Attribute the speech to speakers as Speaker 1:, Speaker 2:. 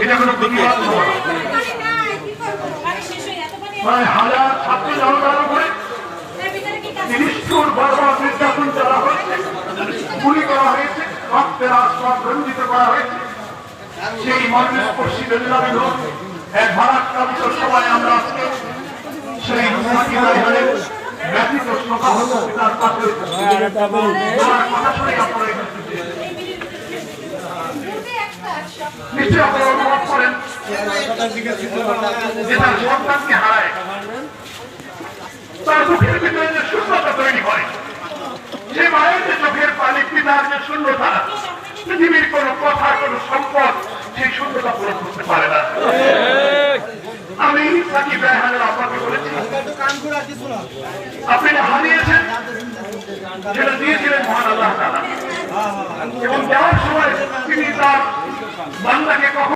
Speaker 1: এটা কোনো প্রতিবাদ নয়। প্রায় হাজার ছাত্র জনতার উপরে নিষ্ঠুর বর্বর নির্যাতন করা হয়েছে, গুলি করা হয়েছে, রক্তের আশ্বাস রঞ্জিত করা হয়েছে। সেই মর্মস্পর্শী বেদনাবিধ এক ভারাক্রান্ত সময় আমরা আজকে সেই রায়হানের ব্যতীত শোকাহত পিতার পাশে কথা শুনে আপনারা নিশ্চয়ই আপনারা অনুভব করেন যে তার সন্তানকে হারায় তার মুখের ভিতরে যে শূন্যতা তৈরি হয়, সে মায়ের যে চোখের পানি, পিতার যে শূন্যতা, পৃথিবীর কোন কথা, কোন সম্পদ সেই শূন্যতা পূরণ করতে পারে না। আমি সাকিব রায়হানের আব্বাকে বলেছি, আপনি হারিয়েছেন, সেটা দিয়েছিলেন মহান আল্লাহ তাআলা, এবং দেওয়ার সময় তিনি তার বান্দাকে কখন